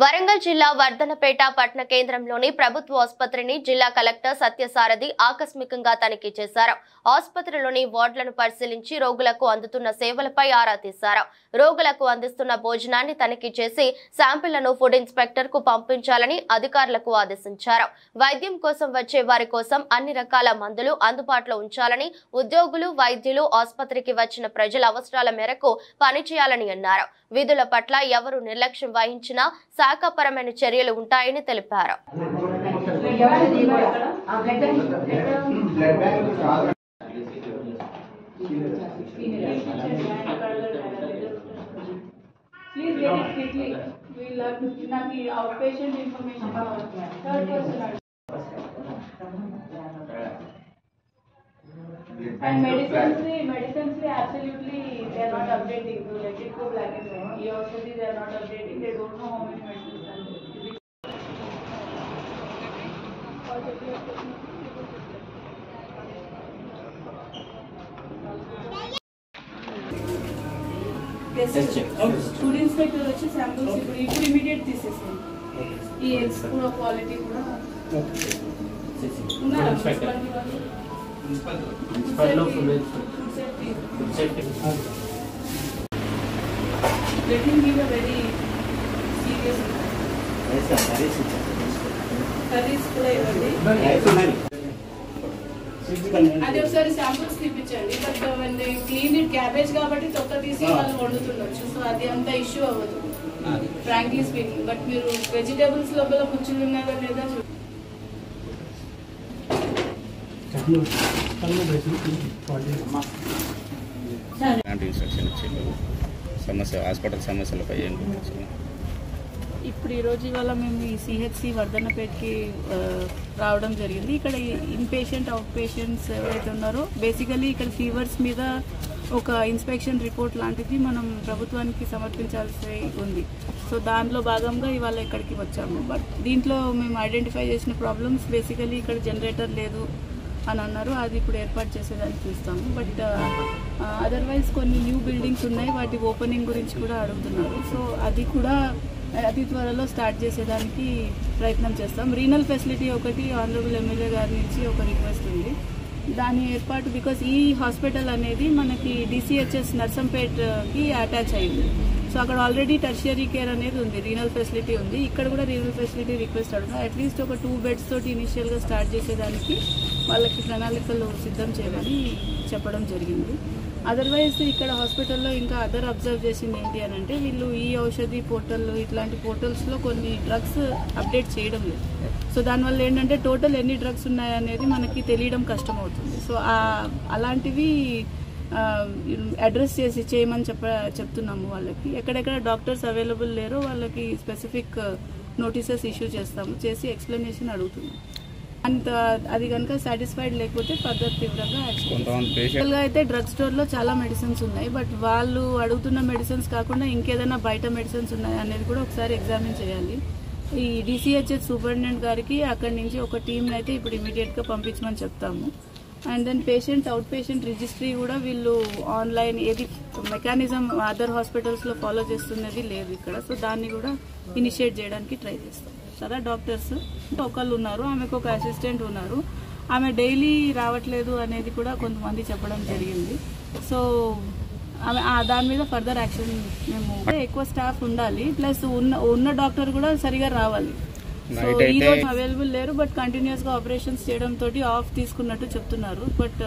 వరంగల్ జిల్లా వర్ధనపేట పట్టణ కేంద్రంలోని ప్రభుత్వ ఆసుపత్రిని జిల్లా కలెక్టర్ సత్యసారథి ఆకస్మికంగా తనిఖీ చేశారు. ఆసుపత్రిలోని వార్డులను పరిశీలించి రోగులకు అందుతున్న సేవలపై ఆరా తీశారు. రోగులకు అందిస్తున్న భోజనాన్ని తనిఖీ చేసి శాంపిళ్లను ఫుడ్ ఇన్స్పెక్టర్ కు పంపించాలని అధికారులకు ఆదేశించారు. వైద్యం కోసం వచ్చే వారి కోసం అన్ని రకాల మందులు అందుబాటులో ఉంచాలని, ఉద్యోగులు, వైద్యులు ఆసుపత్రికి వచ్చిన ప్రజల అవసరాల మేరకు పనిచేయాలని అన్నారు. విధుల పట్ల ఎవరు నిర్లక్ష్యం వహించినా శాఖపరమైన చర్యలు ఉంటాయని తెలిపారు. And medicines absolutely they are not updating. So let it go black and white. Also they are not updating. They don't know how many medicines are there. Yes, food inspector వచ్చి samples ఇప్పుడు immediate తీసేసాం. ఈ eggs కూడా quality కూడా ఉన్నారా Let him give a very serious service కూడా ఇవ్వండి. అదే ఒకసారి శాంపుల్స్ తీపించండి. బట్ క్లీన్ క్యాబేజ్ కాబట్టి తొక్క తీసి వాళ్ళు వండుతుండొచ్చు. సో అది అంత ఇష్యూ అవ్వదు ఫ్రాంక్లీ స్పీకింగ్. బట్ మీరు వెజిటేబుల్స్ లోపల ముచ్చులు ఉన్నారా లేదా హాస్పిటల్ సమస్యలపై ఇప్పుడు ఈరోజు ఇవాళ మేము ఈ సిహెచ్సి వర్ధనపేటకి రావడం జరిగింది. ఇక్కడ ఇన్పేషెంట్, అవుట్ పేషెంట్స్ ఎవరైతే ఉన్నారో బేసికలీ ఇక్కడ ఫీవర్స్ మీద ఒక ఇన్స్పెక్షన్ రిపోర్ట్ లాంటిది మనం ప్రభుత్వానికి సమర్పించాల్సి ఉంది. సో దానిలో భాగంగా ఇవాళ ఇక్కడికి వచ్చాము. బట్ దీంట్లో మేము ఐడెంటిఫై చేసిన ప్రాబ్లమ్స్ బేసికలీ ఇక్కడ జనరేటర్ లేదు అని అన్నారు. అది ఇప్పుడు ఏర్పాటు చేసేదానికి చూస్తాము. బట్ అదర్వైజ్ కొన్ని న్యూ బిల్డింగ్స్ ఉన్నాయి, వాటి ఓపెనింగ్ గురించి కూడా అడుగుతున్నారు. సో అది కూడా అతి త్వరలో స్టార్ట్ చేసేదానికి ప్రయత్నం చేస్తాం. రీనల్ ఫెసిలిటీ ఒకటి ఆనరబుల్ ఎమ్మెల్యే గారి నుంచి ఒక రిక్వెస్ట్ ఉంది, దాని ఏర్పాటు. బికాస్ ఈ హాస్పిటల్ అనేది మనకి DCHS నర్సంపేట్కి అటాచ్ అయింది. సో అక్కడ ఆల్రెడీ టెర్షియరీ కేర్ అనేది ఉంది, రీనల్ ఫెసిలిటీ ఉంది. ఇక్కడ కూడా రీనల్ ఫెసిలిటీ రిక్వెస్ట్ అడుగుతాం. అట్లీస్ట్ ఒక 2 beds తోటి ఇనిషియల్గా స్టార్ట్ చేసేదానికి వాళ్ళకి ప్రణాళికలు సిద్ధం చేయమని చెప్పడం జరిగింది. అదర్వైజ్ ఇక్కడ హాస్పిటల్లో ఇంకా అదర్ అబ్జర్వ్ చేసింది ఏంటి అని అంటే, వీళ్ళు ఈ ఔషధి పోర్టల్ ఇట్లాంటి పోర్టల్స్లో కొన్ని డ్రగ్స్ అప్డేట్ చేయడం లేదు. సో దానివల్ల ఏంటంటే టోటల్ ఎన్ని డ్రగ్స్ ఉన్నాయనేది మనకి తెలియడం కష్టమవుతుంది. సో అలాంటివి అడ్రస్ చేయమని చెప్తున్నాము వాళ్ళకి. ఎక్కడెక్కడ డాక్టర్స్ అవైలబుల్ లేరో వాళ్ళకి స్పెసిఫిక్ నోటీసెస్ ఇష్యూ చేస్తాము, చేసి ఎక్స్ప్లెనేషన్ అడుగుతున్నాం. అండ్ అది కనుక సాటిస్ఫైడ్ లేకపోతే ఫర్దర్ తీవ్రంగా యాక్చువల్ గా అయితే డ్రగ్ స్టోర్లో చాలా మెడిసిన్స్ ఉన్నాయి. బట్ వాళ్ళు అడుగుతున్న మెడిసిన్స్ కాకుండా ఇంకేదైనా బయట మెడిసిన్స్ ఉన్నాయి అనేది కూడా ఒకసారి ఎగ్జామిన్ చేయాలి. ఈ DCHS సూపరింటెండెంట్ గారికి అక్కడి నుంచి ఒక టీంని అయితే ఇప్పుడు ఇమీడియట్గా పంపించమని చెప్తాము. And then out patient registry కూడా వీళ్ళు ఆన్లైన్ ఏది మెకానిజం అదర్ హాస్పిటల్స్లో ఫాలో చేస్తున్నది లేదు ఇక్కడ. సో దాన్ని కూడా ఇనిషియేట్ చేయడానికి ట్రై చేస్తాం. సరే, డాక్టర్స్ ఒకళ్ళు ఉన్నారు, ఆమెకు ఒక అసిస్టెంట్ ఉన్నారు. ఆమె డైలీ రావట్లేదు అనేది కూడా కొంతమంది చెప్పడం జరిగింది. సో ఆమె దాని మీద ఫర్దర్ యాక్షన్ మేము ఎక్కువ స్టాఫ్ ఉండాలి, ప్లస్ ఉన్న డాక్టర్ కూడా సరిగా రావాలి. సో ఈ రోజు అవైలబుల్ లేరు, బట్ కంటిన్యూస్ గా ఆపరేషన్స్ చేయడం తోటి ఆఫ్ తీసుకున్నట్టు చెప్తున్నారు. బట్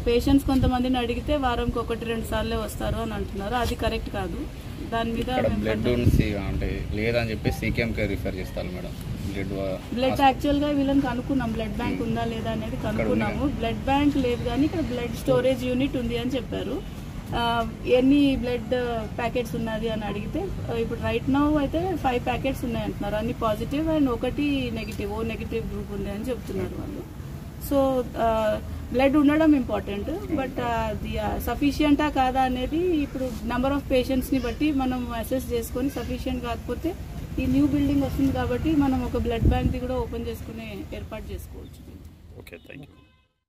పేషెంట్స్ కొంతమందిని అడిగితే వారంకి 1-2 సార్లే వస్తారు అని అంటున్నారు. అది కరెక్ట్ కాదు. దాని మీద బ్లడ్ యాక్చువల్ గా వీళ్ళని కనుక్కున్నాం, బ్లడ్ బ్యాంక్ ఉందా లేదా అనేది కనుక్కున్నాము. బ్లడ్ బ్యాంక్ లేదు, కానీ ఇక్కడ బ్లడ్ స్టోరేజ్ యూనిట్ ఉంది అని చెప్పారు. ఎన్ని బ్లడ్ ప్యాకెట్స్ ఉన్నది అని అడిగితే ఇప్పుడు రైట్ నౌ అయితే 5 ప్యాకెట్స్ ఉన్నాయి అంటున్నారు. అన్ని పాజిటివ్ అండ్ 1 నెగిటివ్ గ్రూప్ ఉంది అని చెప్తున్నారు వాళ్ళు. సో బ్లడ్ ఉండడం ఇంపార్టెంట్, బట్ అది సఫిషియంటా కాదా అనేది ఇప్పుడు నెంబర్ ఆఫ్ పేషెంట్స్ని బట్టి మనం అసెస్ చేసుకొని సఫిషియంట్ కాకపోతే ఈ న్యూ బిల్డింగ్ వస్తుంది కాబట్టి మనం ఒక బ్లడ్ బ్యాంక్ది కూడా ఓపెన్ చేసుకునే ఏర్పాటు చేసుకోవచ్చు. Okay, thank you.